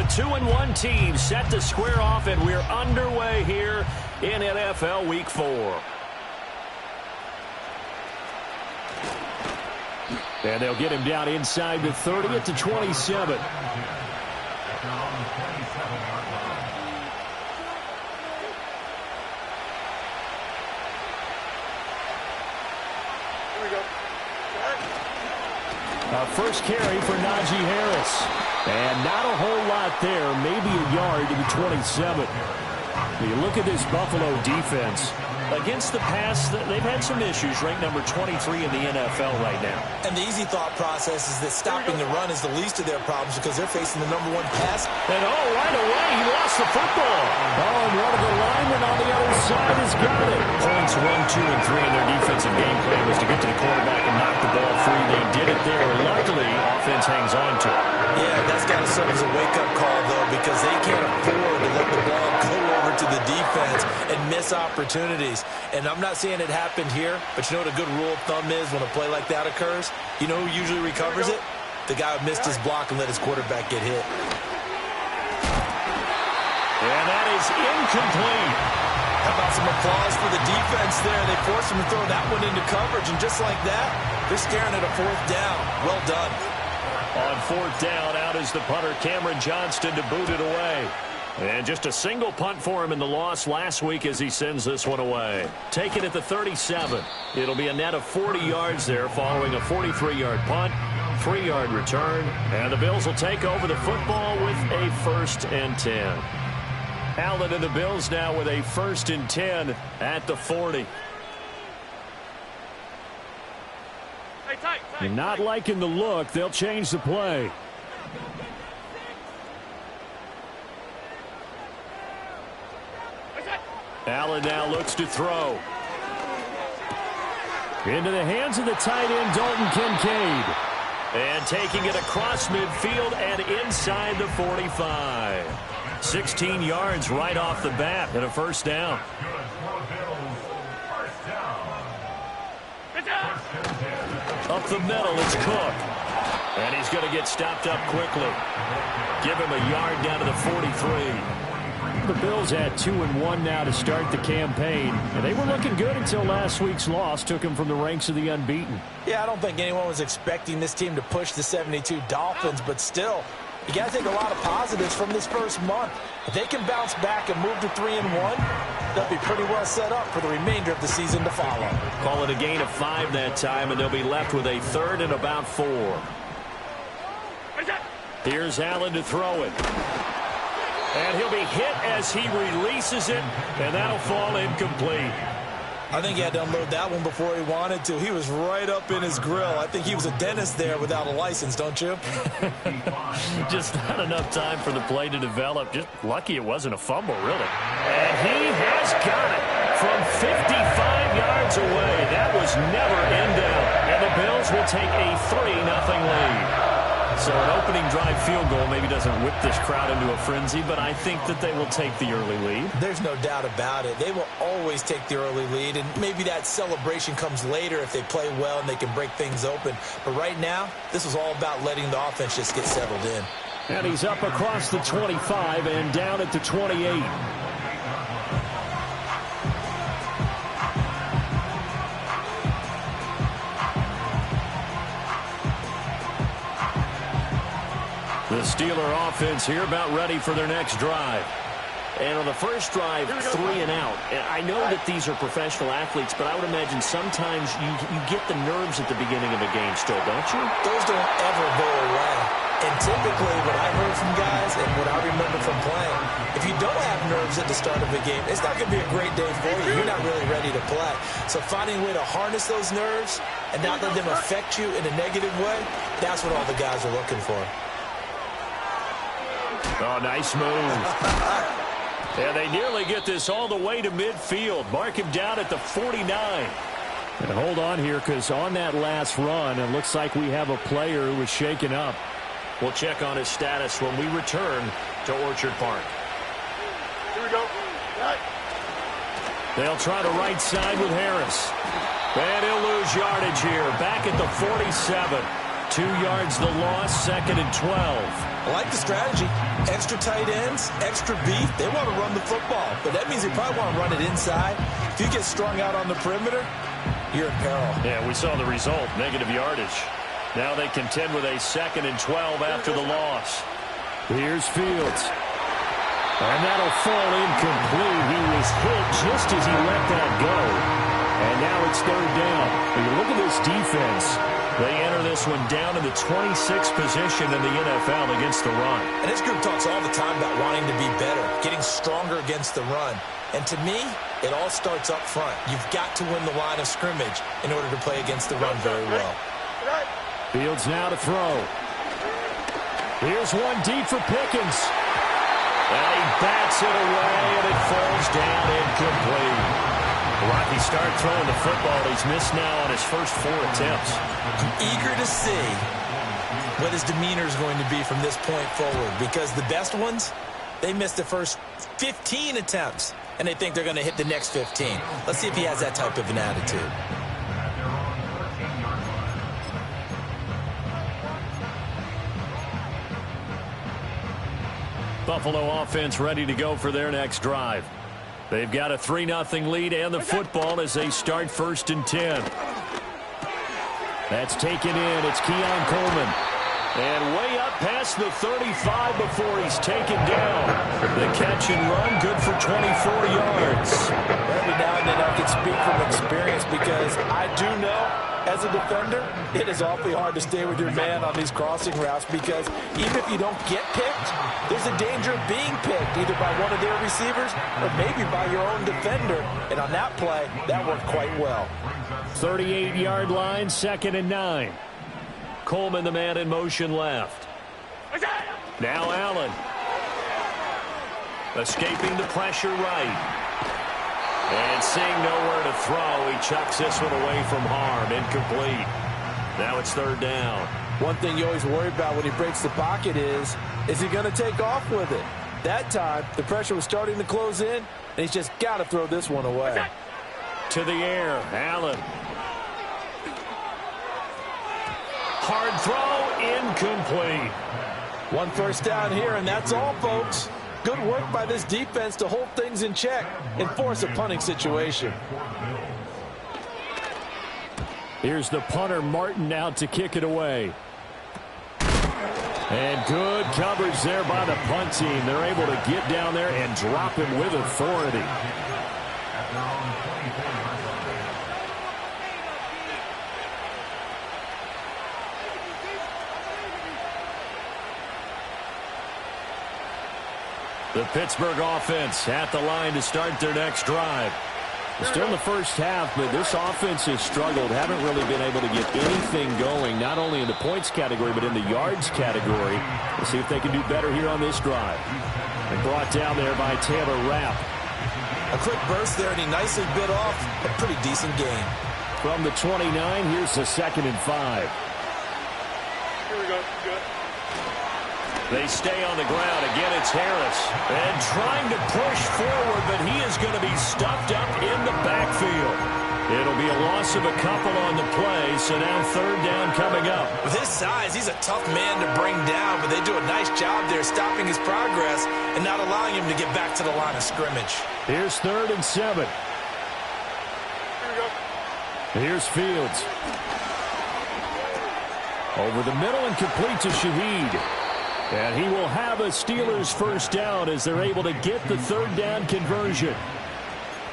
A 2-1 team set to square off, and we're underway here in NFL Week 4. And they'll get him down inside the 30 at the 27. First carry for Najee Harris. And not a whole lot there, maybe a yard to the 27. You look at this Buffalo defense. Against the pass, they've had some issues, ranked number 23 in the NFL right now. And the easy thought process is that stopping the run is the least of their problems because they're facing the number 1 pass. And right away, he lost the football. Oh, and one of the linemen on the other side has got it. Points 1, 2, and 3 in their defensive game plan was to get to the quarterback and knock the ball free. They did it there. Luckily, offense hangs on to it. Yeah, that's got to serve as a wake-up call, though, because they can't afford to let the ball go over to the defense and miss opportunities. And I'm not saying it happened here, but you know what a good rule of thumb is when a play like that occurs? You know who usually recovers it? The guy who missed his block and let his quarterback get hit. And that is incomplete. How about some applause for the defense there? They forced him to throw that one into coverage, and just like that, they're staring at a 4th down. Well done. On 4th down, out is the punter, Cameron Johnston, to boot it away. And just a single punt for him in the loss last week as he sends this one away. Taken at the 37. It'll be a net of 40 yards there following a 43-yard punt, 3-yard return. And the Bills will take over the football with a 1st and 10. Allen and the Bills now with a 1st and 10 at the 40. You're not liking the look. They'll change the play. Allen now looks to throw. Into the hands of the tight end, Dalton Kincaid. And taking it across midfield and inside the 45. 16 yards right off the bat and a 1st down. Up the middle, it's Cook. And he's going to get stopped up quickly. Give him a yard down to the 43. The Bills had 2-1 now to start the campaign. And they were looking good until last week's loss took them from the ranks of the unbeaten. Yeah, I don't think anyone was expecting this team to push the 72 Dolphins, but still, you got to take a lot of positives from this first month. If they can bounce back and move to 3-1, they'll be pretty well set up for the remainder of the season to follow. Call it a gain of 5 that time, and they'll be left with a 3rd and about 4. Here's Allen to throw it. And he'll be hit as he releases it, and that'll fall incomplete. I think he had to unload that one before he wanted to. He was right up in his grill. I think he was a dentist there without a license, don't you? Just not enough time for the play to develop. Just lucky it wasn't a fumble, really. And he has got it from 55 yards away. That was never in doubt. And the Bills will take a 3-0 lead. So an opening drive field goal maybe doesn't whip this crowd into a frenzy, but I think that they will take the early lead. There's no doubt about it. They will always take the early lead, and maybe that celebration comes later if they play well and they can break things open. But right now, this was all about letting the offense just get settled in. And he's up across the 25 and down at the 28. The Steeler offense here about ready for their next drive. And on the first drive, 3 and out. And I know that these are professional athletes, but I would imagine sometimes you get the nerves at the beginning of a game still, don't you? Those don't ever go away. And typically what I heard from guys and what I remember from playing, if you don't have nerves at the start of a game, it's not going to be a great day for you. You're not really ready to play. So finding a way to harness those nerves and not let them affect you in a negative way, that's what all the guys are looking for. Oh, nice move. And they nearly get this all the way to midfield. Mark him down at the 49. And hold on here, because on that last run, it looks like we have a player who was shaken up. We'll check on his status when we return to Orchard Park. Here we go. Right. They'll try the right side with Harris. And he'll lose yardage here. Back at the 47. 2 yards the loss, 2nd and 12. I like the strategy. Extra tight ends, extra beef. They want to run the football, but that means they probably want to run it inside. If you get strung out on the perimeter, you're in peril. Yeah, we saw the result, negative yardage. Now they contend with a 2nd and 12 after the loss. Here's Fields. And that'll fall incomplete. He was hit just as he let that go. And now it's 3rd down. When you look at this defense, they enter this one down in the 26th position in the NFL against the run. And this group talks all the time about wanting to be better, getting stronger against the run. And to me, it all starts up front. You've got to win the line of scrimmage in order to play against the run very well. Fields now to throw. Here's one deep for Pickens. And he bats it away, and it falls down incomplete. Rocky start throwing the football. He's missed now on his first 4 attempts. I'm eager to see what his demeanor is going to be from this point forward, because the best ones, they missed the first 15 attempts, and they think they're going to hit the next 15. Let's see if he has that type of an attitude. Buffalo offense ready to go for their next drive. They've got a 3-0 lead and the football as they start 1st and 10. That's taken in. It's Keon Coleman. And way up past the 35 before he's taken down. The catch and run, good for 24 yards. Every now and then I can speak from experience, because I do know, as a defender, it is awfully hard to stay with your man on these crossing routes, because even if you don't get picked, there's a danger of being picked, either by one of their receivers or maybe by your own defender. And on that play, that worked quite well. 38-yard line, 2nd and 9. Coleman, the man in motion left. Now Allen. Escaping the pressure right. And seeing nowhere to throw, he chucks this one away from harm. Incomplete. Now it's 3rd down. One thing you always worry about when he breaks the pocket is he going to take off with it? That time, the pressure was starting to close in, and he's just got to throw this one away. To the air, Allen. Hard throw, incomplete. 1 first down here, and that's all, folks. Good work by this defense to hold things in check and force a punting situation. Here's the punter, Martin, out to kick it away. And good coverage there by the punt team. They're able to get down there and drop him with authority. The Pittsburgh offense at the line to start their next drive. Still in the first half, but this offense has struggled. Haven't really been able to get anything going, not only in the points category, but in the yards category. We'll see if they can do better here on this drive. And brought down there by Taylor Rapp. A quick burst there, and he nicely bit off a pretty decent gain. From the 29, here's the 2nd and 5. Here we go. Good. They stay on the ground. Again, it's Harris. And trying to push forward, but he is going to be stuffed up in the backfield. It'll be a loss of a couple on the play, so now 3rd down coming up. With his size, he's a tough man to bring down, but they do a nice job there stopping his progress and not allowing him to get back to the line of scrimmage. Here's 3rd and 7. Here we go. Here's Fields. Over the middle and complete to Shaheed. And he will have a Steelers 1st down as they're able to get the 3rd down conversion.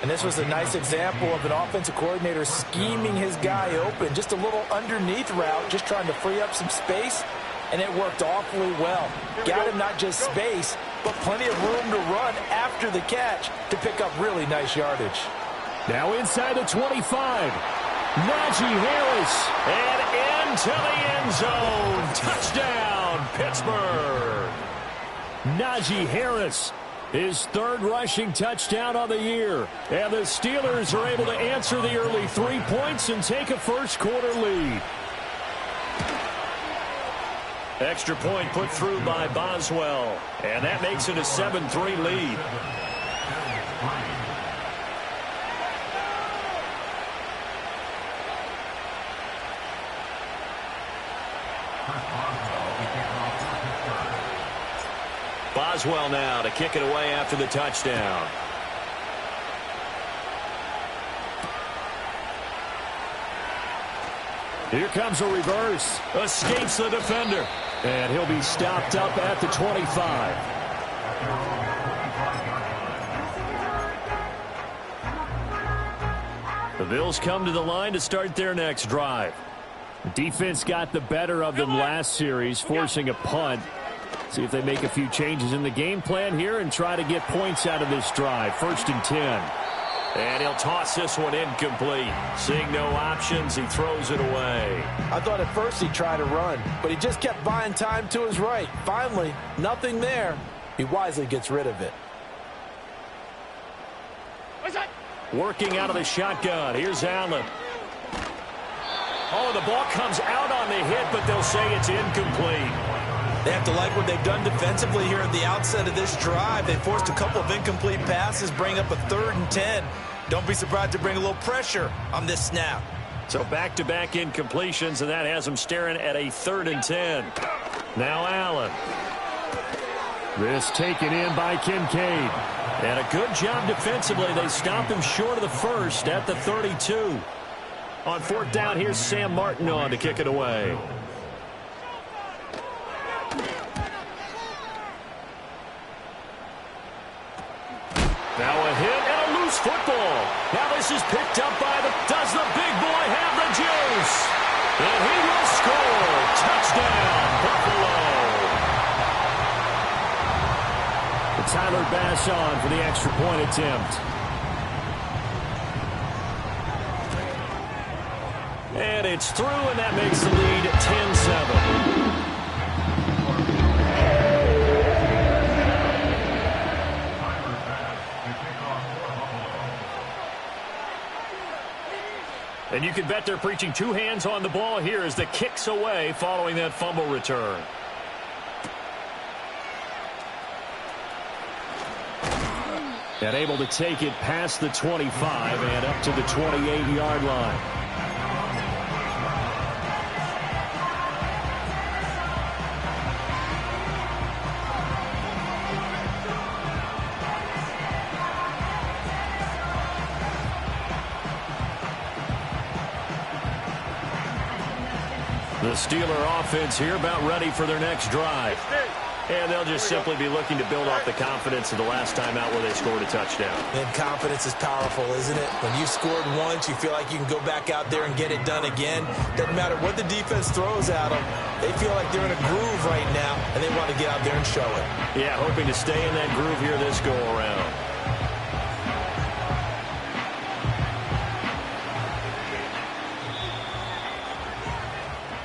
And this was a nice example of an offensive coordinator scheming his guy open. Just a little underneath route, just trying to free up some space, and it worked awfully well. Got him not just space, but plenty of room to run after the catch to pick up really nice yardage. Now inside the 25. Najee Harris, and into the end zone. Touchdown, Pittsburgh. Najee Harris, his 3rd rushing touchdown on the year. And the Steelers are able to answer the early 3 points and take a first-quarter lead. Extra point put through by Boswell. And that makes it a 7-3 lead. Boswell now to kick it away after the touchdown. Here comes a reverse. Escapes the defender. And he'll be stopped up at the 25. The Bills come to the line to start their next drive. The defense got the better of them last series, forcing a punt. See if they make a few changes in the game plan here and try to get points out of this drive. 1st and 10. And he'll toss this one incomplete. Seeing no options, he throws it away. I thought at first he'd try to run, but he just kept buying time to his right. Finally, nothing there. He wisely gets rid of it. Working out of the shotgun. Here's Allen. Oh, the ball comes out on the hit, but they'll say it's incomplete. They have to like what they've done defensively here at the outset of this drive. They forced a couple of incomplete passes, bring up a 3rd and 10. Don't be surprised to bring a little pressure on this snap. So back-to-back incompletions, and that has them staring at a 3rd and 10. Now Allen. This taken in by Kincaid. And a good job defensively. They stopped him short of the first at the 32. On 4th down, here's Sam Martin on to kick it away. Now a hit and a loose football. Now this is picked up by does the big boy have the juice? And he will score. Touchdown, Buffalo. Tyler Bass on for the extra point attempt. And it's through, and that makes the lead 10-7. And you can bet they're preaching 2 hands on the ball here as the kick's away following that fumble return. And able to take it past the 25 and up to the 28-yard line. The Steeler offense here about ready for their next drive. And they'll just simply be looking to build off the confidence of the last time out where they scored a touchdown. And confidence is powerful, isn't it? When you scored once, you feel like you can go back out there and get it done again. Doesn't matter what the defense throws at them. They feel like they're in a groove right now, and they want to get out there and show it. Yeah, hoping to stay in that groove here this go-around.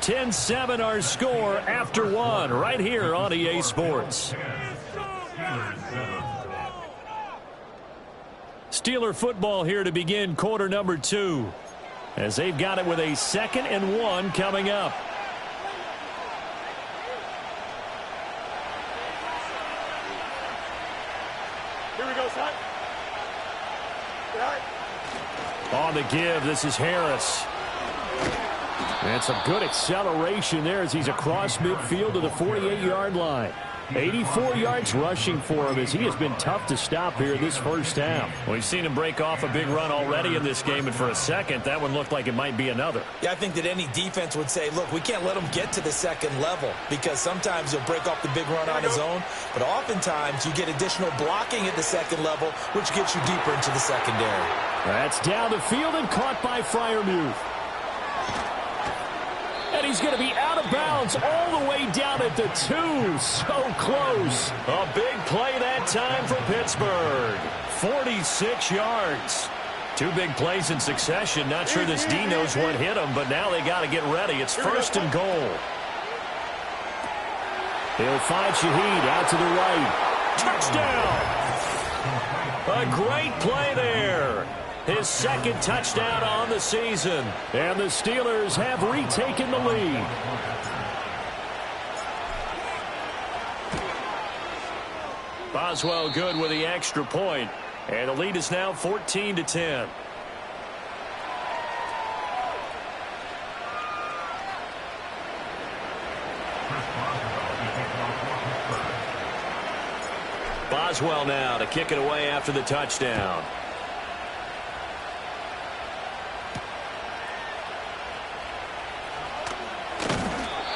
(10-7) our score after 1 right here on EA Sports. Steeler football here to begin quarter number 2 as they've got it with a 2nd and 1 coming up. Here we go, son. On the give, this is Harris. And some good acceleration there as he's across midfield to the 48-yard line. 84 yards rushing for him as he has been tough to stop here this first half. We've seen him break off a big run already in this game, and for a second, that one looked like it might be another. Yeah, I think that any defense would say, look, we can't let him get to the 2nd level because sometimes he'll break off the big run on his own, but oftentimes you get additional blocking at the 2nd level, which gets you deeper into the secondary. That's down the field and caught by Freiermuth. And he's going to be out of bounds all the way down at the 2. So close. A big play that time for Pittsburgh. 46 yards. 2 big plays in succession. Not sure this D knows what hit him, but now they got to get ready. It's 1st and goal. He'll find Shaheed out to the right. Touchdown. A great play there. His 2nd touchdown on the season. And the Steelers have retaken the lead. Boswell good with the extra point. And the lead is now 14-10. Boswell now to kick it away after the touchdown.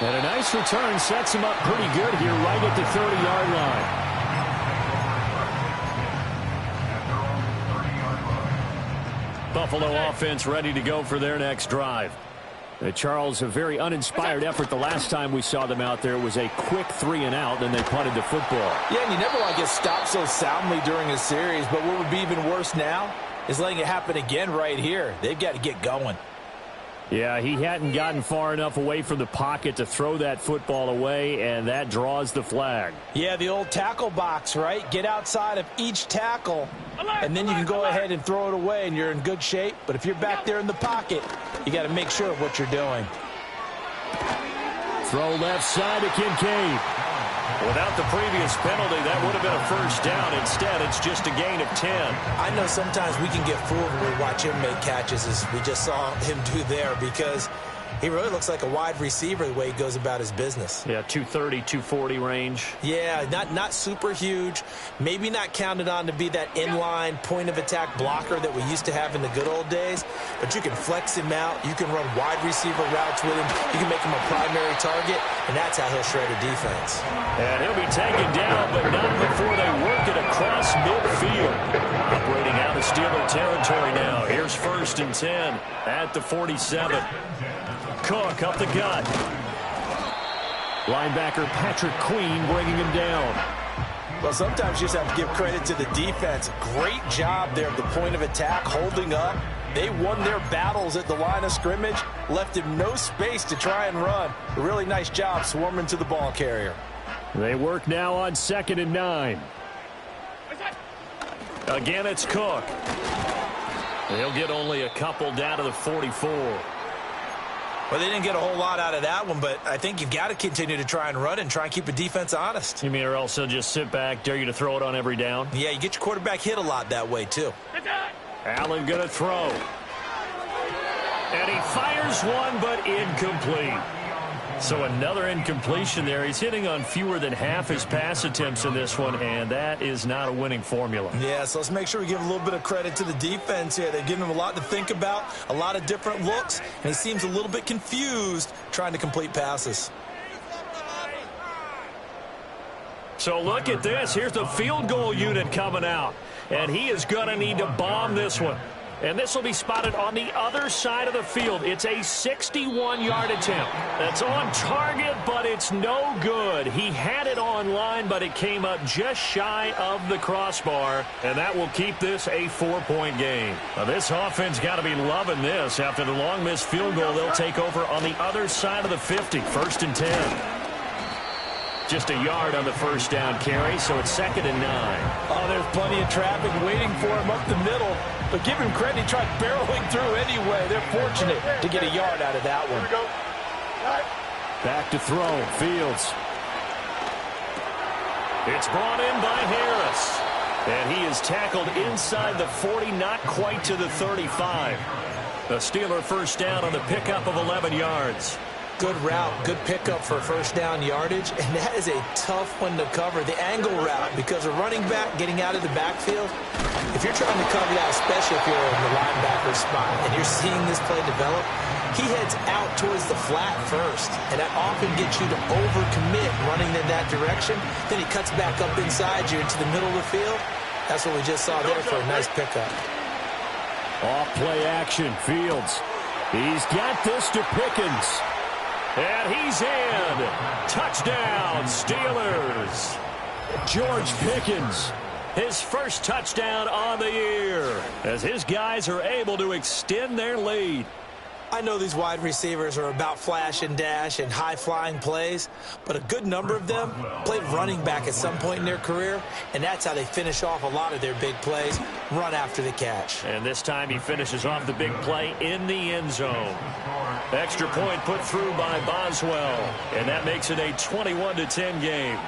And a nice return sets him up pretty good here right at the 30-yard line. Buffalo offense ready to go for their next drive. Charles, a very uninspired effort the last time we saw them out there. It was a quick 3-and-out, then they punted the football. Yeah, and you never want to get stopped so soundly during a series, but what would be even worse now is letting it happen again right here. They've got to get going. Yeah, he hadn't gotten far enough away from the pocket to throw that football away, and that draws the flag. Yeah, the old tackle box, right? Get outside of each tackle, and then you can go ahead and throw it away, and you're in good shape. But if you're back there in the pocket, you got to make sure of what you're doing. Throw left side to Kincaid. Without the previous penalty, that would have been a first down. Instead, it's just a gain of 10. I know sometimes we can get fooled when we watch him make catches, as we just saw him do there, because he really looks like a wide receiver the way he goes about his business. Yeah, 230, 240 range. Yeah, not super huge. Maybe not counted on to be that inline point-of-attack blocker that we used to have in the good old days. But you can flex him out. You can run wide receiver routes with him. You can make him a primary target, and that's how he'll shred a defense. And he'll be taken down, but not before they work it across midfield. Operating out of Steeler territory now. Here's 1st and 10 at the 47. Cook up the gut. Linebacker Patrick Queen bringing him down. Well, sometimes you just have to give credit to the defense. Great job there at the point of attack, holding up. They won their battles at the line of scrimmage, left him no space to try and run. A really nice job swarming to the ball carrier. They work now on 2nd and 9. Again, it's Cook. They'll get only a couple down to the 44. Well, they didn't get a whole lot out of that one, but I think you've got to continue to try and run and try and keep the defense honest. You mean or else they'll just sit back, dare you to throw it on every down? Yeah, you get your quarterback hit a lot that way, too. Allen going to throw. And he fires one, but incomplete. So another incompletion there. He's hitting on fewer than half his pass attempts in this one, and that is not a winning formula. Yeah, so let's make sure we give a little bit of credit to the defense here. They've given him a lot to think about, a lot of different looks, and he seems a little bit confused trying to complete passes. So look at this. Here's the field goal unit coming out, and he is going to need to bomb this one. And this will be spotted on the other side of the field. It's a 61-yard attempt. That's on target, but it's no good. He had it on line, but it came up just shy of the crossbar, and that will keep this a 4-point game. Now, this offense got to be loving this. After the long missed field goal, they'll take over on the other side of the 50, 1st and 10. Just a yard on the first down carry, so it's 2nd and 9. Oh, there's plenty of traffic waiting for him up the middle. But give him credit, he tried barreling through anyway. They're fortunate to get a yard out of that one. Back to throw, Fields. It's brought in by Harris. And he is tackled inside the 40, not quite to the 35. The Steeler first down on the pickup of 11 yards. Good route, good pickup for first down yardage, and that is a tough one to cover, the angle route, because a running back getting out of the backfield, if you're trying to cover that, especially if you're in the linebacker spot and you're seeing this play develop, he heads out towards the flat first, and that often gets you to overcommit running in that direction. Then he cuts back up inside you into the middle of the field. That's what we just saw there for a nice pickup. Off play action, Fields. He's got this to Pickens. And he's in. Touchdown, Steelers. George Pickens, his first touchdown on the year, as his guys are able to extend their lead. I know these wide receivers are about flash and dash and high-flying plays, but a good number of them played running back at some point in their career, and that's how they finish off a lot of their big plays, run after the catch. And this time he finishes off the big play in the end zone. Extra point put through by Boswell, and that makes it a 21-10 game.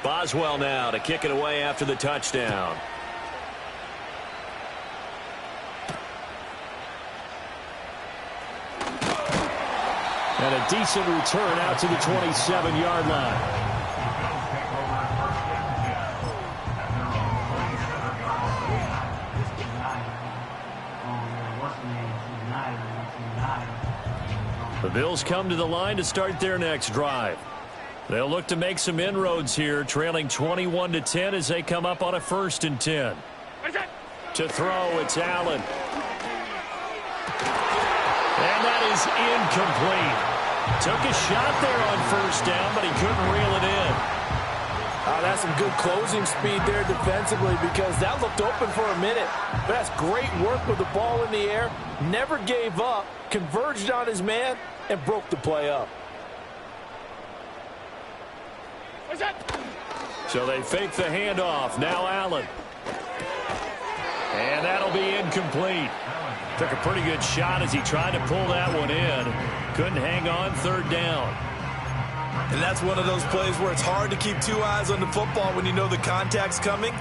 Boswell now to kick it away after the touchdown. And a decent return out to the 27-yard line. The Bills come to the line to start their next drive. They'll look to make some inroads here, trailing 21-10 as they come up on a 1st and 10. To throw, it's Allen. And that is incomplete. Took a shot there on 1st down, but he couldn't reel it in. That's some good closing speed there defensively because that looked open for a minute. But that's great work with the ball in the air. Never gave up, converged on his man, and broke the play up. So they fake the handoff. Now Allen. And that'll be incomplete. Took a pretty good shot as he tried to pull that one in. Couldn't hang on 3rd down. And that's one of those plays where it's hard to keep 2 eyes on the football when you know the contact's coming,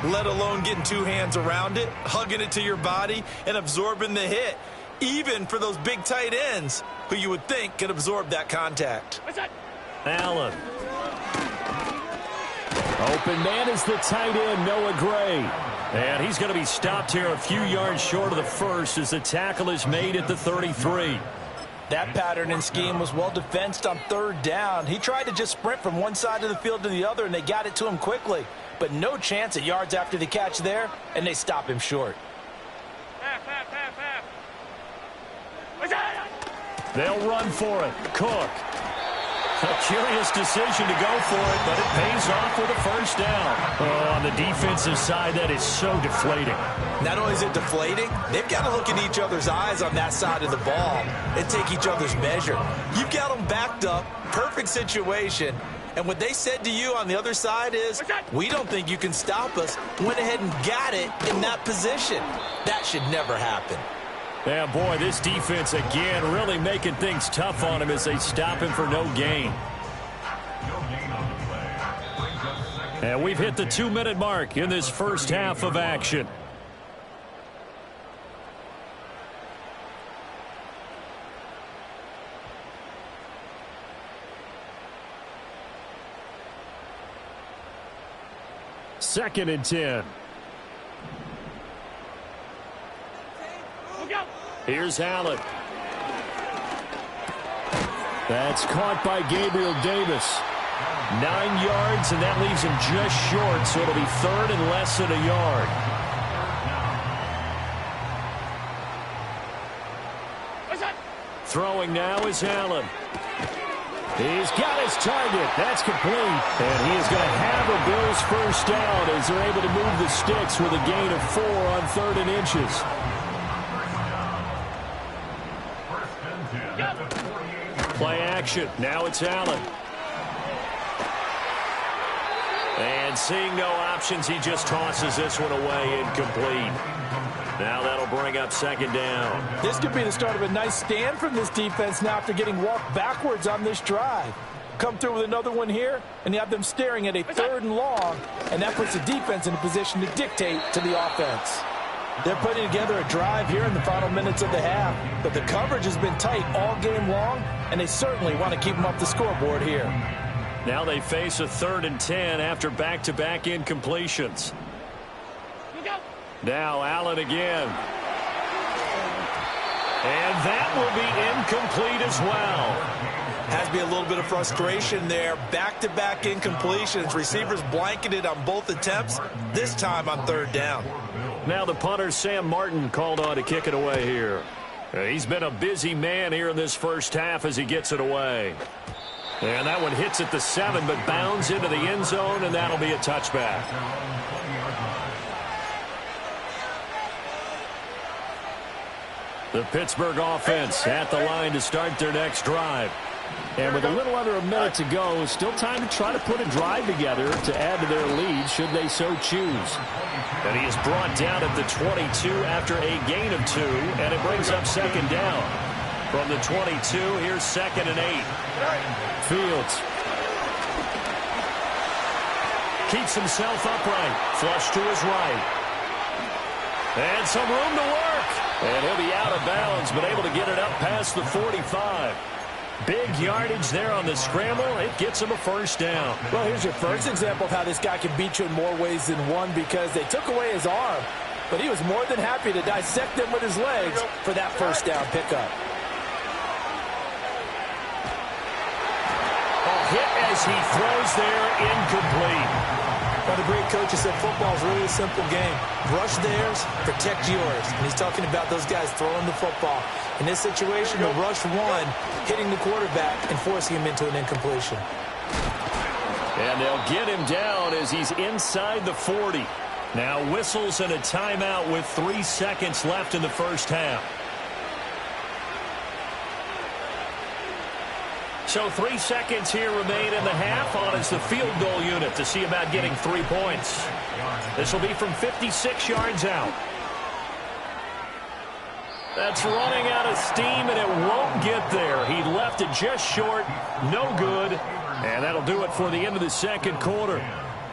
let alone getting 2 hands around it, hugging it to your body, and absorbing the hit, even for those big tight ends who you would think could absorb that contact. Allen. Open man is the tight end, Noah Gray. And he's going to be stopped here a few yards short of the 1st as the tackle is made at the 33. That pattern and scheme was well defensed on 3rd down. He tried to just sprint from one side of the field to the other, and they got it to him quickly. But no chance at yards after the catch there, and they stop him short. They'll run for it. Cook. A curious decision to go for it, but it pays off with a 1st down. Oh, on the defensive side, that is so deflating. Not only is it deflating, they've got to look in each other's eyes on that side of the ball and take each other's measure. You've got them backed up, perfect situation, and what they said to you on the other side is, we don't think you can stop us. Went ahead and got it in that position. That should never happen. Yeah, boy, this defense again really making things tough on him as they stop him for no gain. And we've hit the 2-minute mark in this first half of action. Second and 10. Here's Allen. That's caught by Gabriel Davis. 9 yards, and that leaves him just short, so it'll be 3rd and less than a yard. Throwing now is Allen. He's got his target. That's complete. And he is going to have a Bills 1st down as they're able to move the sticks with a gain of 4 on 3rd and inches. Play action. Now it's Allen. And seeing no options, he just tosses this one away, incomplete. Now that'll bring up 2nd down. This could be the start of a nice stand from this defense now after getting walked backwards on this drive. Come through with another one here, and you have them staring at a 3rd and long, and that puts the defense in a position to dictate to the offense. They're putting together a drive here in the final minutes of the half, but the coverage has been tight all game long, and they certainly want to keep them up the scoreboard here. Now they face a 3rd and 10 after back-to-back incompletions. Now Allen again. And that will be incomplete as well. Has to be a little bit of frustration there. Back-to-back incompletions. Receivers blanketed on both attempts, this time on 3rd down. Now the punter, Sam Martin, called on to kick it away here. He's been a busy man here in this first half as he gets it away. And that one hits at the 7, but bounds into the end zone, and that'll be a touchback. The Pittsburgh offense at the line to start their next drive. And with a little under a minute to go, still time to try to put a drive together to add to their lead should they so choose. And he is brought down at the 22 after a gain of 2, and it brings up 2nd down. From the 22, here's 2nd and 8. Fields keeps himself upright, flush to his right. And some room to work. And he'll be out of bounds, but able to get it up past the 45. Big yardage there on the scramble. It gets him a first down. Well, here's your first example of how this guy can beat you in more ways than one, because they took away his arm, but he was more than happy to dissect him with his legs for that first down pickup. Hit as he throws there, incomplete. Now, the great coach has said football is really a simple game. Rush theirs, protect yours. And he's talking about those guys throwing the football. In this situation, the rush one, hitting the quarterback and forcing him into an incompletion. And they'll get him down as he's inside the 40. Now whistles and a timeout with 3 seconds left in the first half. So 3 seconds here remain in the half on as the field goal unit to see about getting 3 points. This will be from 56 yards out. That's running out of steam, and it won't get there. He left it just short. No good. And that'll do it for the end of the second quarter.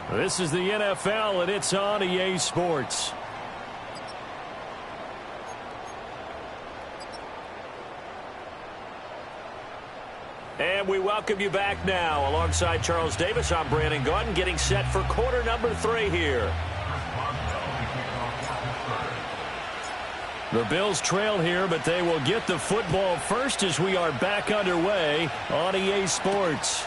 This is the NFL, and it's on EA Sports. And we welcome you back now. Alongside Charles Davis, I'm Brandon Gaudin, getting set for quarter number 3 here. The Bills trail here, but they will get the football first as we are back underway on EA Sports.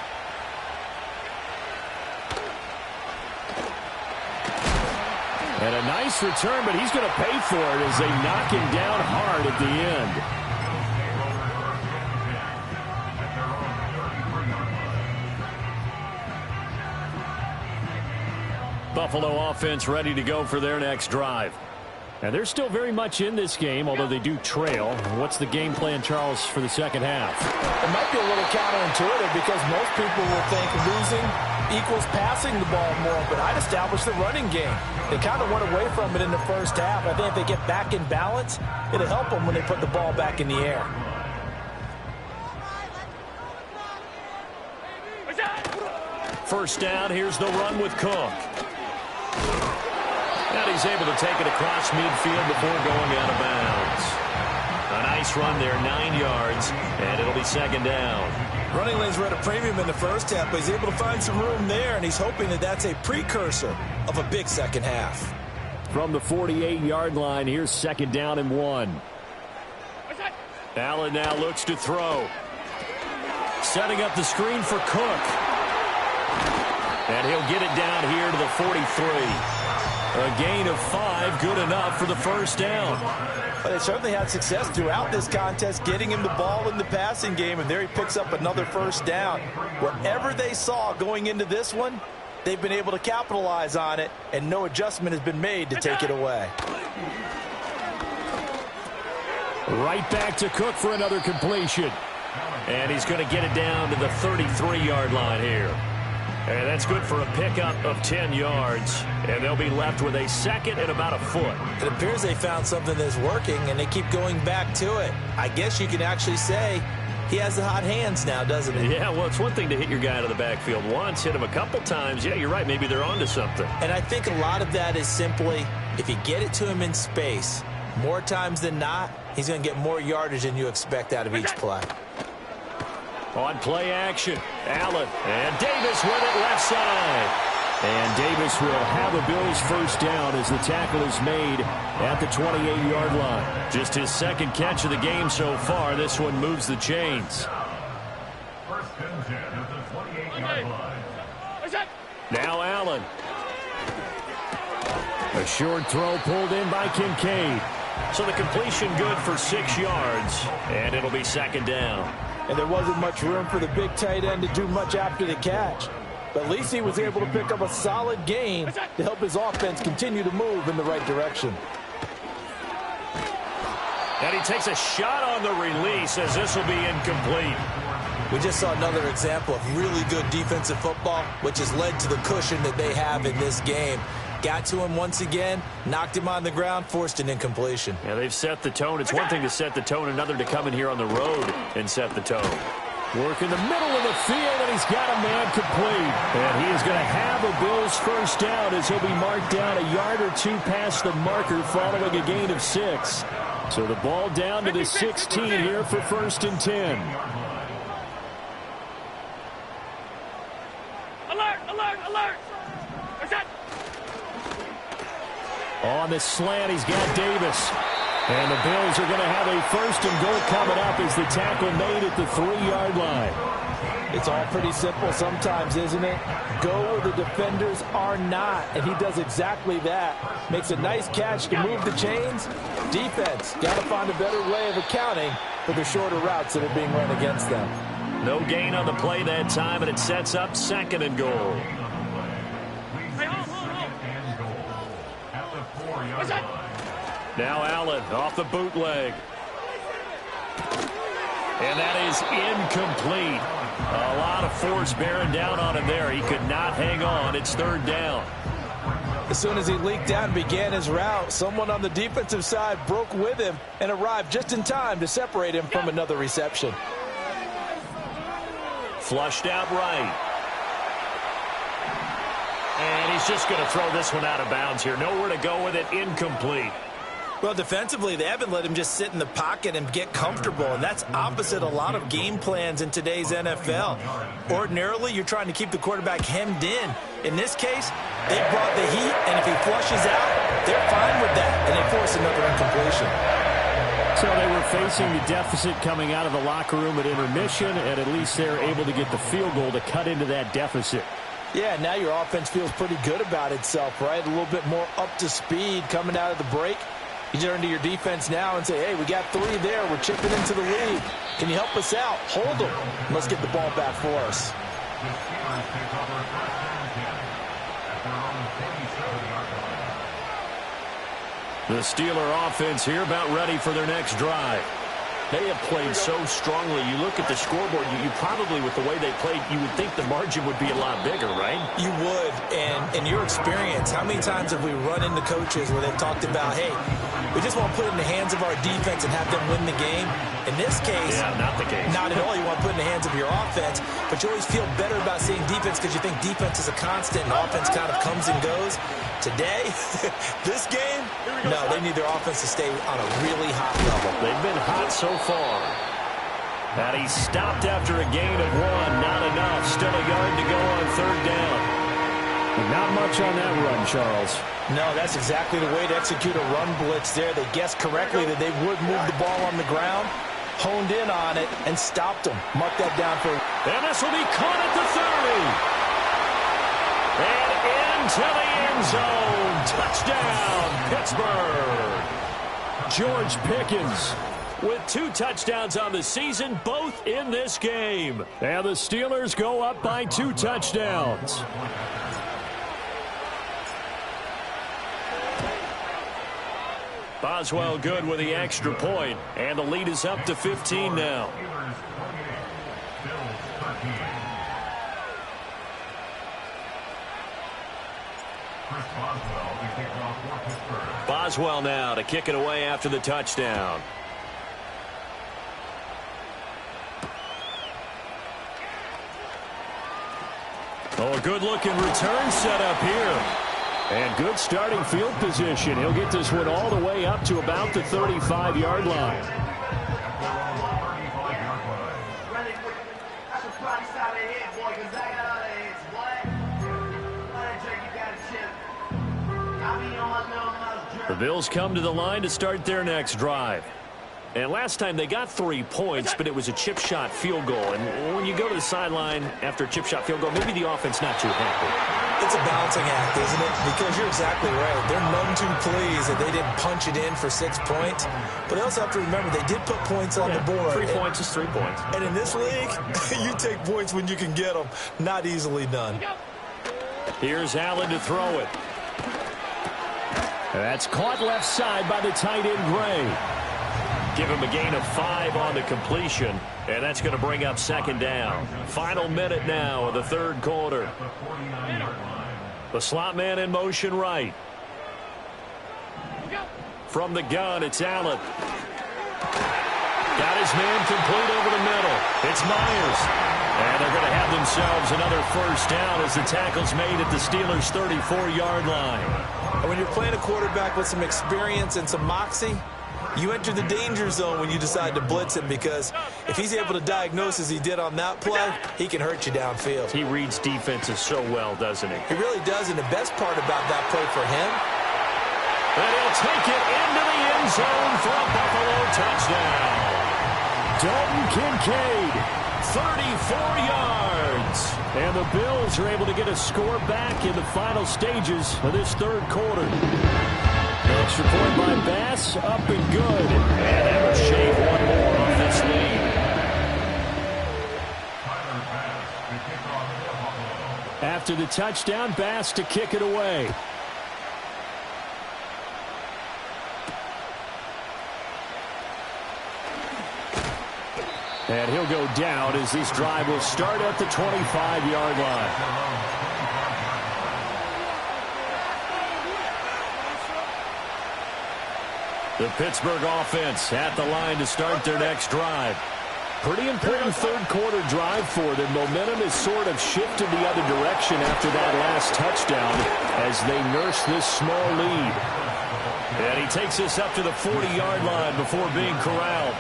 And a nice return, but he's going to pay for it as they knock him down hard at the end. Buffalo offense ready to go for their next drive. And they're still very much in this game, although they do trail. What's the game plan, Charles, for the second half? It might be a little counterintuitive because most people will think losing equals passing the ball more, but I'd establish the running game. They kind of went away from it in the first half. I think if they get back in balance, it'll help them when they put the ball back in the air. First down, here's the run with Cook. And he's able to take it across midfield before going out of bounds. A nice run there, 9 yards, and it'll be second down. Running lanes were at a premium in the first half, but he's able to find some room there, and he's hoping that that's a precursor of a big second half. From the 48-yard line, here's second down and 1. Allen now looks to throw. Setting up the screen for Cook. And he'll get it down here to the 43. A gain of 5, good enough for the first down. But they certainly had success throughout this contest, getting him the ball in the passing game, and there he picks up another first down. Whatever they saw going into this one, they've been able to capitalize on it, and no adjustment has been made to take it away. Right back to Cook for another completion. And he's going to get it down to the 33-yard line here. And that's good for a pickup of 10 yards. And they'll be left with a second and about a foot. It appears they found something that's working, and they keep going back to it. I guess you can actually say he has the hot hands now, doesn't he? Yeah, well, it's one thing to hit your guy out of the backfield once, hit him a couple times. Yeah, you're right. Maybe they're onto something. And I think a lot of that is simply if you get it to him in space, more times than not, he's going to get more yardage than you expect out of each play. On play action, Allen and Davis with it left side. And Davis will have a Bills first down as the tackle is made at the 28-yard line. Just his second catch of the game so far. This one moves the chains. First and 10 at the 28-yard line. Now Allen. A short throw pulled in by Kincaid. So the completion good for 6 yards. And it'll be second down. And there wasn't much room for the big tight end to do much after the catch. But at least he was able to pick up a solid gain to help his offense continue to move in the right direction. And he takes a shot on the release as this will be incomplete. We just saw another example of really good defensive football, which has led to the cushion that they have in this game. Got to him once again, knocked him on the ground, forced an incompletion. Yeah, they've set the tone. It's one thing to set the tone, another to come in here on the road and set the tone. Work in the middle of the field, and he's got a man complete. And he is going to have a Bills first down as he'll be marked down a yard or two past the marker following a gain of 6. So the ball down to the 16 here for first and 10. On the slant, he's got Davis. And the Bills are going to have a 1st and goal coming up as the tackle made at the 3-yard line. It's all pretty simple sometimes, isn't it? Go where the defenders are not, and he does exactly that. Makes a nice catch to move the chains. Defense, got to find a better way of accounting for the shorter routes that are being run against them. No gain on the play that time, and it sets up 2nd and goal. Now Allen off the bootleg. And that is incomplete. A lot of force bearing down on him there. He could not hang on. It's 3rd down. As soon as he leaked out and began his route, someone on the defensive side broke with him and arrived just in time to separate him from another reception. Flushed out right. And he's just going to throw this one out of bounds here. Nowhere to go with it. Incomplete. Well, defensively, they haven't let him just sit in the pocket and get comfortable, and that's opposite a lot of game plans in today's NFL. Ordinarily, you're trying to keep the quarterback hemmed in. In this case, they brought the heat, and if he flushes out, they're fine with that, and they force another incompletion. So they were facing the deficit coming out of the locker room at intermission, and at least they're able to get the field goal to cut into that deficit. Yeah, now your offense feels pretty good about itself, right? A little bit more up to speed coming out of the break. You turn to your defense now and say, hey, we got 3 there. We're chipping into the lead. Can you help us out? Hold them. Let's get the ball back for us. The Steeler offense here about ready for their next drive. They have played so strongly. You look at the scoreboard, you probably, with the way they played, you would think the margin would be a lot bigger, right? You would. And in your experience, how many times have we run into coaches where they've talked about, hey, we just want to put it in the hands of our defense and have them win the game? In this case, yeah, not the case. Not at all. You want to put it in the hands of your offense, but you always feel better about seeing defense because you think defense is a constant and offense kind of comes and goes. Today, this game, no, they need their offense to stay on a really hot level. They've been hot so far. And he stopped after a gain of 1. Not enough. Still a yard to go on 3rd down. Not much on that run, Charles. No, that's exactly the way to execute a run blitz there. They guessed correctly that they would move the ball on the ground, honed in on it, and stopped them. Mark that down for... And this will be caught at the 30. And into the end zone. Touchdown, Pittsburgh. George Pickens with 2 touchdowns on the season, both in this game. And the Steelers go up by 2 touchdowns. Boswell good with the extra point, and the lead is up to 15 now. Boswell now to kick it away after the touchdown. Oh, a good-looking return set up here. And good starting field position. He'll get this one all the way up to about the 35-yard line. The Bills come to the line to start their next drive. And last time they got 3 points, but it was a chip shot field goal. And when you go to the sideline after a chip shot field goal, maybe the offense not too happy. It's a balancing act, isn't it? Because you're exactly right. They're none too pleased that they didn't punch it in for 6 points. But they also have to remember they did put points on the board. 3 points is 3 points. And in this league, you take points when you can get them. Not easily done. Here's Allen to throw it. That's caught left side by the tight end, Gray. Give him a gain of 5 on the completion, and that's going to bring up 2nd down. Final minute now of the 3rd quarter. The slot man in motion right. From the gun, it's Allen. Got his man complete over the middle. It's Myers. And they're going to have themselves another 1st down as the tackle's made at the Steelers' 34-yard line. And when you're playing a quarterback with some experience and some moxie, you enter the danger zone when you decide to blitz him, because if he's able to diagnose as he did on that play, he can hurt you downfield. He reads defenses so well, doesn't he? He really does, and the best part about that play for him, And he'll take it into the end zone for a Buffalo touchdown. Dalton Kincaid, 34 yards. And the Bills are able to get a score back in the final stages of this third quarter. Extra point by Bass, up and good. And that will shave one more off this lead. After the touchdown, Bass to kick it away. And he'll go down as this drive will start at the 25-yard line. The Pittsburgh offense at the line to start their next drive. Pretty important third-quarter drive for them. Momentum has sort of shifted the other direction after that last touchdown as they nurse this small lead. And he takes us up to the 40-yard line before being corralled.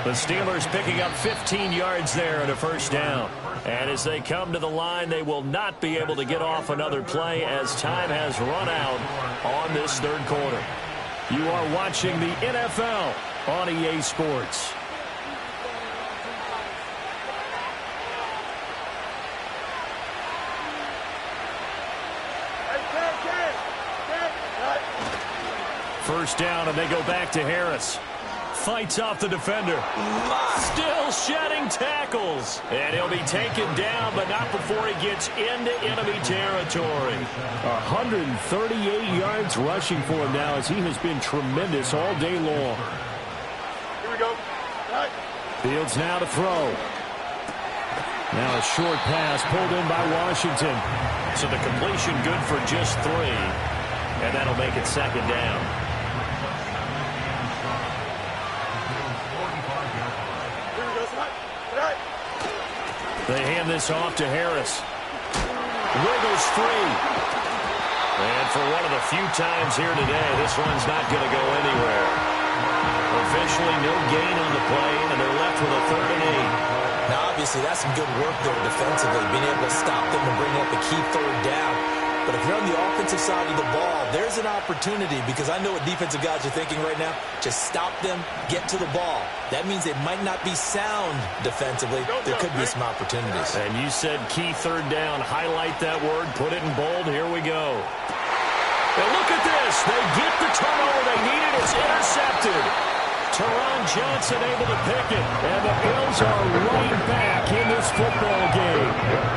The Steelers picking up 15 yards there and a first down. And as they come to the line, they will not be able to get off another play as time has run out on this third quarter. You are watching the NFL on EA Sports. First down, and they go back to Harris. Fights off the defender. Still shedding tackles. And he'll be taken down, but not before he gets into enemy territory. 138 yards rushing for him now as he has been tremendous all day long. Here we go. Right. Fields now to throw. Now a short pass pulled in by Washington. So the completion good for just 3. And that'll make it second down. They hand this off to Harris. Wiggles free. And for one of the few times here today, this one's not going to go anywhere. Officially no gain on the play, and they're left with a 3rd and 8. Now, obviously, that's some good work there defensively, being able to stop them and bring up the key 3rd down. But if you're on the offensive side of the ball, there's an opportunity because I know what defensive guys are thinking right now. Just stop them, get to the ball. That means they might not be sound defensively. There could be some opportunities. And you said key 3rd down. Highlight that word. Put it in bold. Here we go. And look at this. They get the turnover they needed. It's intercepted. Teron Johnson able to pick it. And the Bills are right back in this football game.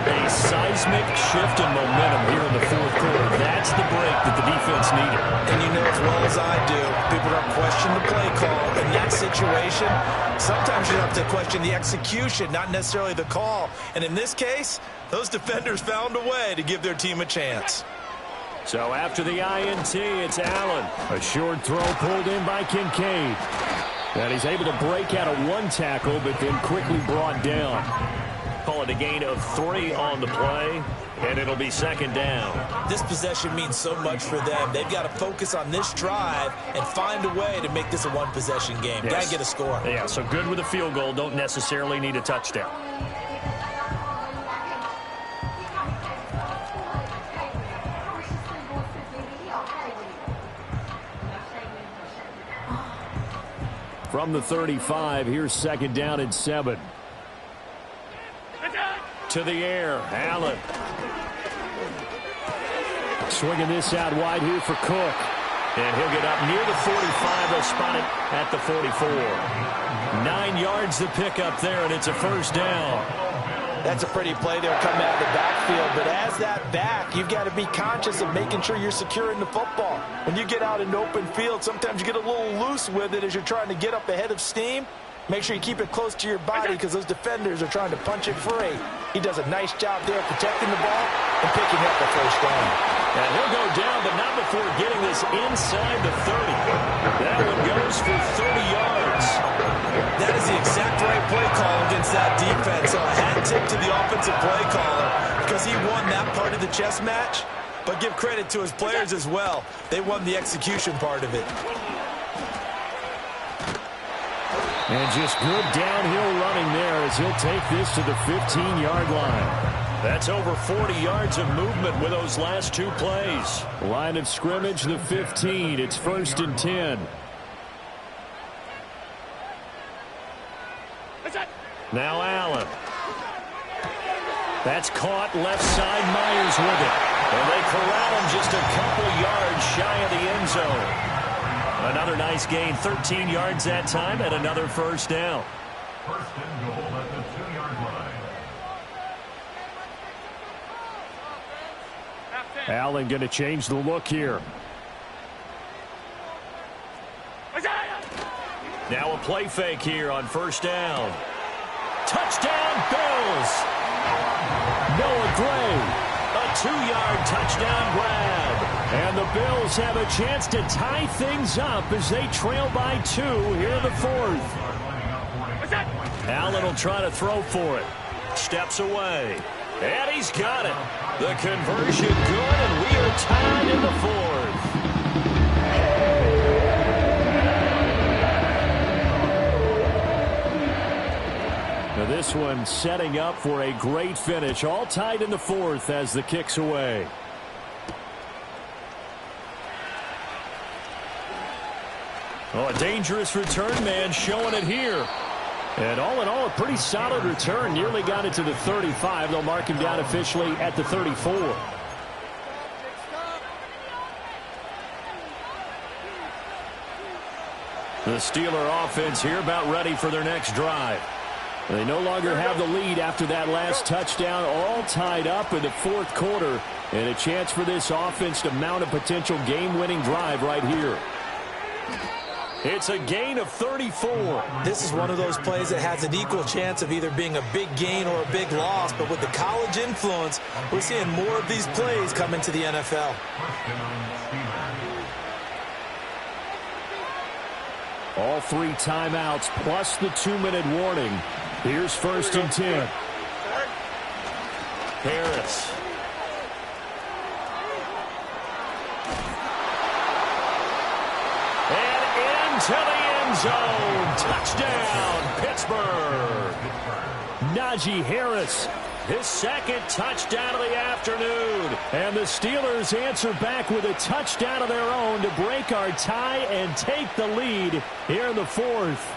A seismic shift in momentum here in the 4th quarter. That's the break that the defense needed. And you know as well as I do, people don't question the play call. In that situation, sometimes you have to question the execution, not necessarily the call. And in this case, those defenders found a way to give their team a chance. So after the INT, it's Allen. A short throw pulled in by Kincaid. And he's able to break out of 1 tackle, but then quickly brought down. Call it a gain of 3 on the play, and it'll be second down. This possession means so much for them. They've got to focus on this drive and find a way to make this a 1-possession game. Yes. Got to get a score. Yeah, so good with a field goal. Don't necessarily need a touchdown. From the 35, here's second down and 7. To the air, Allen. Swinging this out wide here for Cook. And he'll get up near the 45. They'll spot it at the 44. 9 yards to pick up there, and it's a first down. That's a pretty play there coming out of the backfield. But as that back, you've got to be conscious of making sure you're securing the football. When you get out in open field, sometimes you get a little loose with it as you're trying to get up ahead of steam. Make sure you keep it close to your body because those defenders are trying to punch it free. He does a nice job there protecting the ball and picking up the first down. And he'll go down, but not before getting this inside the 30. That one goes for 30 yards. That is the exact right play call against that defense. So a hat tip to the offensive play caller because he won that part of the chess match. But give credit to his players as well. They won the execution part of it. And just good downhill running there as he'll take this to the 15-yard line. That's over 40 yards of movement with those last two plays. Line of scrimmage, the 15. It's 1st and 10. Now Allen. That's caught left side. Myers with it. And they corral him just a couple yards shy of the end zone. Another nice gain, 13 yards that time, and another first down. First and goal at the 2-yard line. Allen going to change the look here. Now a play fake here on first down. Touchdown, Bills. Noah Gray, a 2-yard touchdown grab. And the Bills have a chance to tie things up as they trail by 2 here in the 4th. Allen will try to throw for it. Steps away. And he's got it. The conversion good, and we are tied in the 4th. Now this one setting up for a great finish. All tied in the 4th as the kick's away. Oh, a dangerous return man showing it here. And all in all, a pretty solid return. Nearly got it to the 35. They'll mark him down officially at the 34. The Steeler offense here about ready for their next drive. They no longer have the lead after that last touchdown, all tied up in the 4th quarter, and a chance for this offense to mount a potential game-winning drive right here. It's a gain of 34. This is one of those plays that has an equal chance of either being a big gain or a big loss, but with the college influence, we're seeing more of these plays come into the NFL. All 3 timeouts plus the 2-minute warning. Here's 1st and 10. Harris. And into the end zone. Touchdown, Pittsburgh. Najee Harris, his 2nd touchdown of the afternoon. And the Steelers answer back with a touchdown of their own to break our tie and take the lead here in the 4th.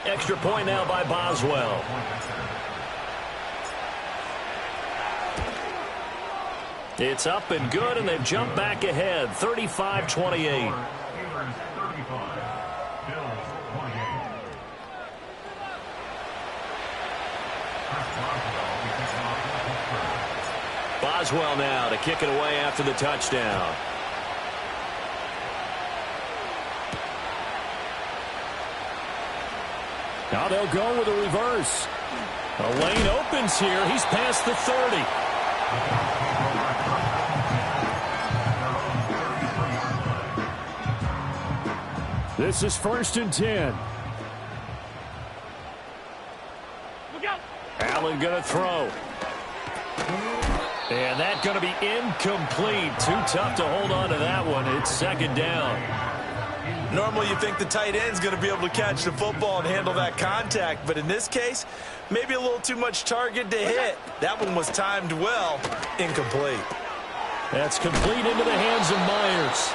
Extra point now by Boswell. It's up and good, and they've jumped back ahead, 35-28. Boswell now to kick it away after the touchdown. Now they'll go with a reverse. A lane opens here. He's past the 30. This is 1st and 10. Allen going to throw. And that's going to be incomplete. Too tough to hold on to that one. It's 2nd down. Normally you think the tight end's going to be able to catch the football and handle that contact, but in this case, maybe a little too much target to hit. That one was timed well. Incomplete. That's complete into the hands of Myers.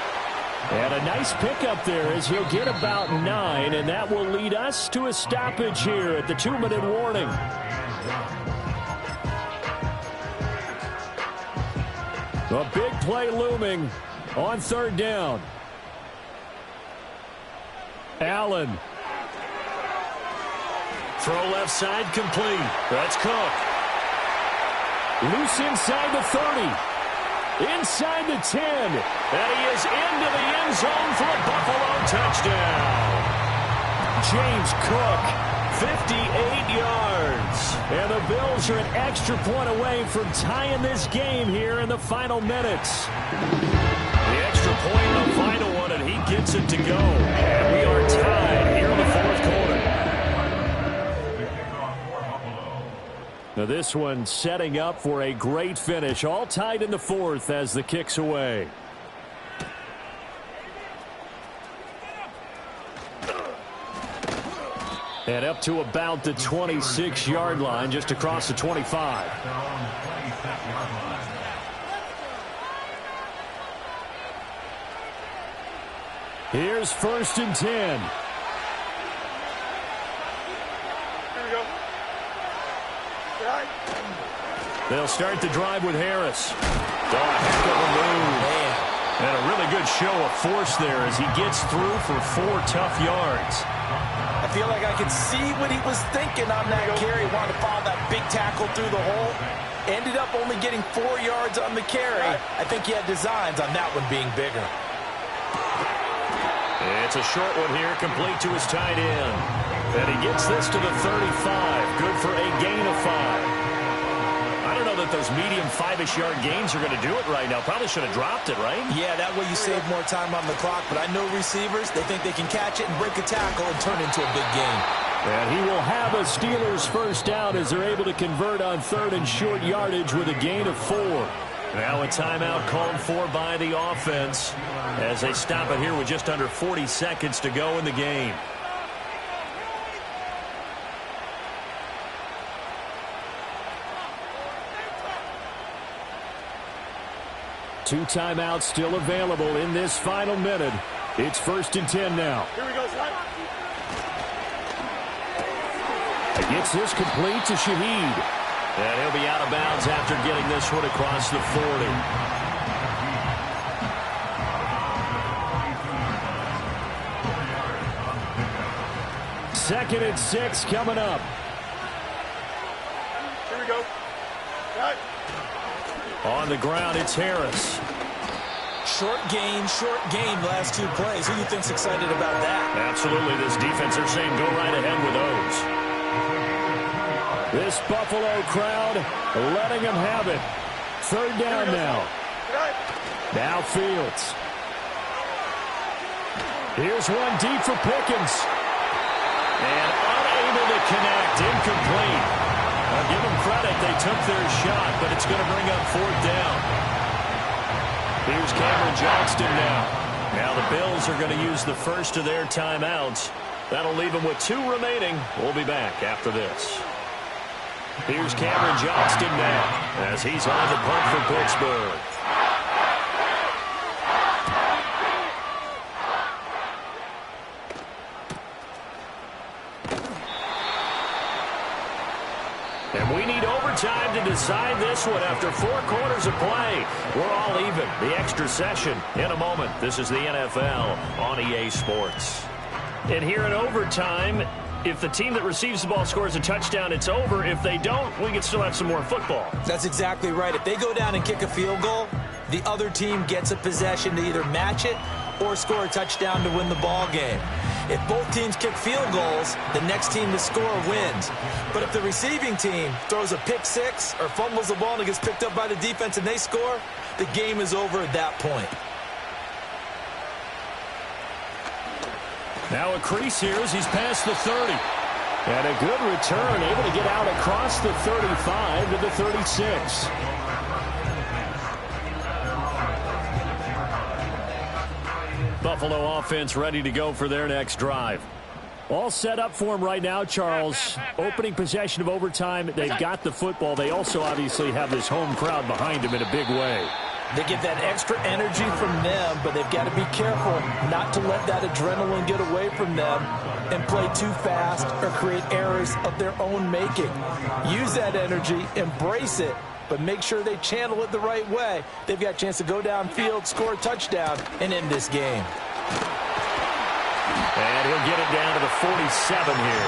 And a nice pickup there as he'll get about 9, and that will lead us to a stoppage here at the 2-minute warning. A big play looming on 3rd down. Allen. Throw left side complete. That's Cook. Loose inside the 30. Inside the 10. And he is into the end zone for a Buffalo touchdown. James Cook, 58 yards. And the Bills are an extra point away from tying this game here in the final minutes. The extra point in the final one, and he gets it to go. And we are tied here in the 4th quarter. Now this one setting up for a great finish. All tied in the 4th as the kick's away. And up to about the 26-yard line, just across the 25. Here's 1st and 10. Here we go. Right. They'll start the drive with Harris. Oh, a heck of a move. Man. And a really good show of force there as he gets through for 4 tough yards. I feel like I could see what he was thinking on that carry. Wanted to follow that big tackle through the hole. Ended up only getting 4 yards on the carry. I think he had designs on that one being bigger. It's a short one here, complete to his tight end. And he gets this to the 35. Good for a gain of 5. I don't know that those medium 5-ish yard gains are going to do it right now. Probably should have dropped it, right? Yeah, that way you save more time on the clock. But I know receivers, they think they can catch it and break a tackle and turn into a big gain. And he will have a Steelers first down as they're able to convert on 3rd and short yardage with a gain of 4. Now a timeout called for by the offense as they stop it here with just under 40 seconds to go in the game. Two timeouts still available in this final minute. It's 1st and 10 now. Here we go, Slide. Gets this complete to Shaheed. And he'll be out of bounds after getting this one across the 40. Second and 6 coming up. Here we go. Right. On the ground, it's Harris. Short gain last 2 plays. Who do you think's excited about that? Absolutely. This defense, they're saying go right ahead with those. This Buffalo crowd letting them have it. 3rd down now. Now Fields. Here's one deep for Pickens. And unable to connect. Incomplete. I'll give them credit. They took their shot, but it's going to bring up 4th down. Here's Cameron Johnston now. Now the Bills are going to use the first of their timeouts. That'll leave them with 2 remaining. We'll be back after this. Here's Cameron Johnston now as he's on the punt for Pittsburgh. And we need overtime to decide this one after 4 quarters of play. We're all even. The extra session in a moment. This is the NFL on EA Sports. And here in overtime, if the team that receives the ball scores a touchdown, it's over. If they don't, we can still have some more football. That's exactly right. If they go down and kick a field goal, the other team gets a possession to either match it or score a touchdown to win the ball game. If both teams kick field goals, the next team to score wins. But if the receiving team throws a pick 6 or fumbles the ball and it gets picked up by the defense and they score, the game is over at that point. Now a crease here as he's past the 30. And a good return, able to get out across the 35 to the 36. Buffalo offense ready to go for their next drive. All set up for him right now, Charles. Opening possession of overtime. They've got the football. They also obviously have this home crowd behind them in a big way. They get that extra energy from them, but they've got to be careful not to let that adrenaline get away from them and play too fast or create errors of their own making. Use that energy, embrace it, but make sure they channel it the right way. They've got a chance to go downfield, score a touchdown, and end this game. And he'll get it down to the 47 here.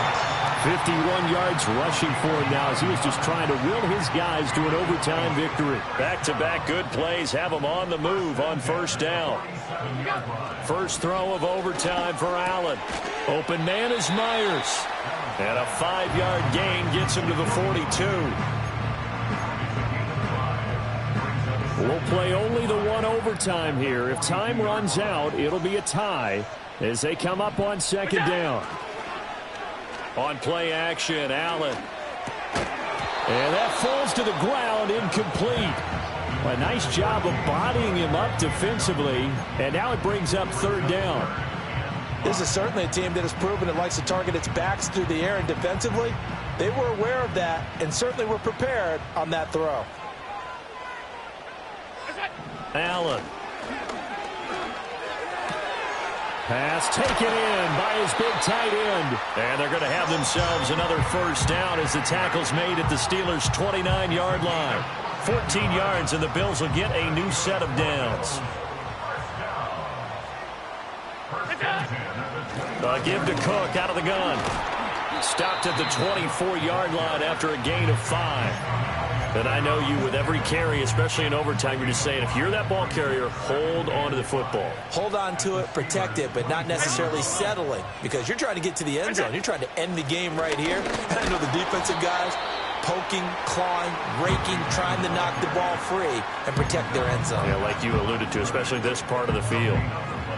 51 yards rushing for him now as he was just trying to will his guys to an overtime victory. Back-to-back good plays have him on the move on 1st down. First throw of overtime for Allen. Open man is Myers. And a 5-yard gain gets him to the 42. We'll play only the 1 overtime here. If time runs out, it'll be a tie as they come up on 2nd down. On play action, Allen. And that falls to the ground, incomplete. A nice job of bodying him up defensively. And now it brings up 3rd down. This is certainly a team that has proven it likes to target its backs through the air, and defensively, they were aware of that and certainly were prepared on that throw. Allen. Pass taken in by his big tight end. And they're going to have themselves another first down as the tackle's made at the Steelers' 29-yard line. 14 yards, and the Bills will get a new set of downs. Give to Cook out of the gun. Stopped at the 24-yard line after a gain of 5. And I know you, with every carry, especially in overtime, you're just saying, if you're that ball carrier, hold on to the football. Hold on to it, protect it, but not necessarily settling, because you're trying to get to the end zone. You're trying to end the game right here. And I know the defensive guys poking, clawing, raking, trying to knock the ball free and protect their end zone. Yeah, like you alluded to, especially this part of the field.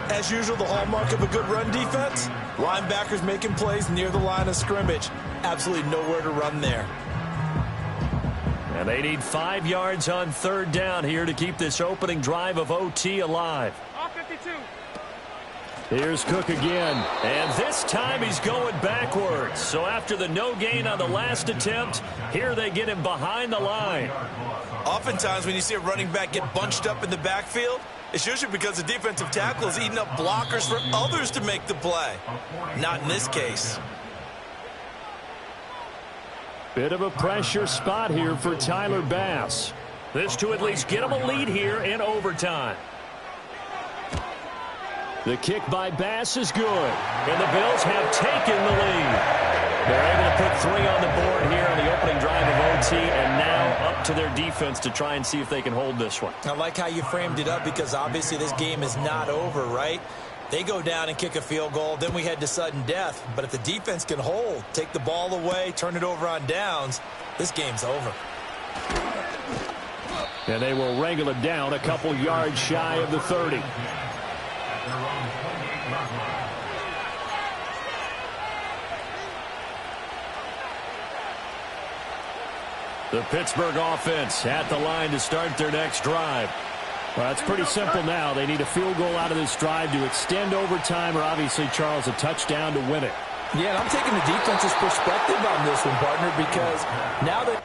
As usual, the hallmark of a good run defense, linebackers making plays near the line of scrimmage. Absolutely nowhere to run there. And they need 5 yards on third down here to keep this opening drive of OT alive. All 52. Here's Cook again. And this time he's going backwards. So after the no gain on the last attempt, here they get him behind the line. Oftentimes when you see a running back get bunched up in the backfield, it's usually because the defensive tackle is eating up blockers for others to make the play. Not in this case. Bit of a pressure spot here for Tyler Bass. This to at least get him a lead here in overtime. The kick by Bass is good. And the Bills have taken the lead. They're able to put 3 on the board here on the opening drive of OT, and now up to their defense to try and see if they can hold this one. I like how you framed it up, because obviously this game is not over, right? They go down and kick a field goal, then we head to sudden death. But if the defense can hold, take the ball away, turn it over on downs, this game's over. And they will wrangle it down a couple yards shy of the 30. The Pittsburgh offense at the line to start their next drive. Well, it's pretty simple now. They need a field goal out of this drive to extend overtime, or obviously, Charles, a touchdown to win it. Yeah, and I'm taking the defense's perspective on this one, partner, because now that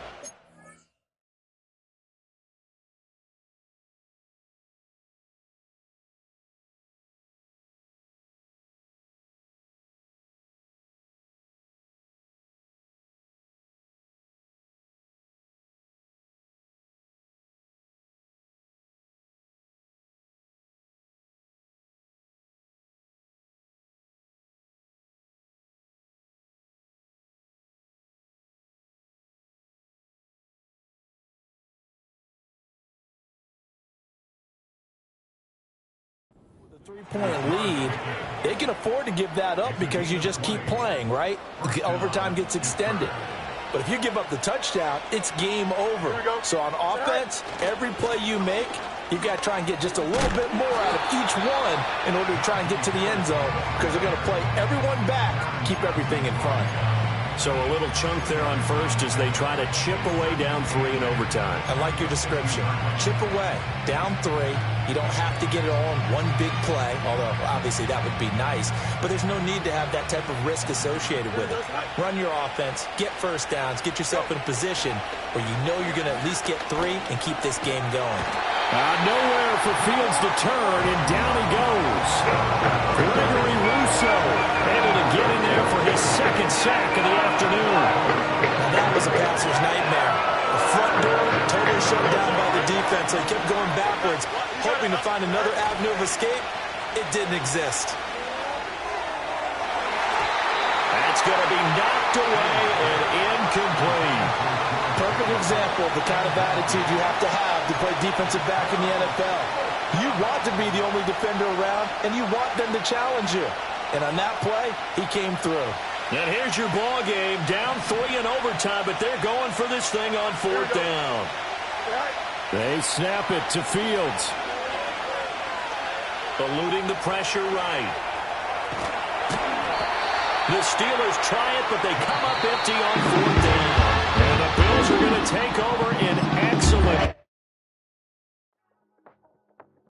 three-point lead, they can afford to give that up because you just keep playing, right? The overtime gets extended. But if you give up the touchdown, it's game over. So on offense, every play you make, you've got to try and get just a little bit more out of each one in order to try and get to the end zone, because they're going to play everyone back, keep everything in front. So a little chunk there on first as they try to chip away down 3 in overtime. I like your description. Chip away, down 3. You don't have to get it all in one big play, although obviously that would be nice. But there's no need to have that type of risk associated with it. Run your offense, get first downs, get yourself in a position where you know you're going to at least get 3 and keep this game going. Nowhere for Fields to turn, and down he goes. Gregory Rousseau able to get in there for his second sack of the afternoon. Now that was a passer's nightmare. The front door totally shut down by the defense. They kept going backwards, hoping to find another avenue of escape. It didn't exist. That's going to be knocked away and incomplete. Perfect example of the kind of attitude you have to play defensive back in the NFL. You want to be the only defender around, and you want them to challenge you. And on that play, he came through. And here's your ball game, down 3 in overtime, but they're going for this thing on 4th down. They snap it to Fields. Eluding the pressure right. The Steelers try it, but they come up empty on 4th down. And the Bills are going to take over in excellent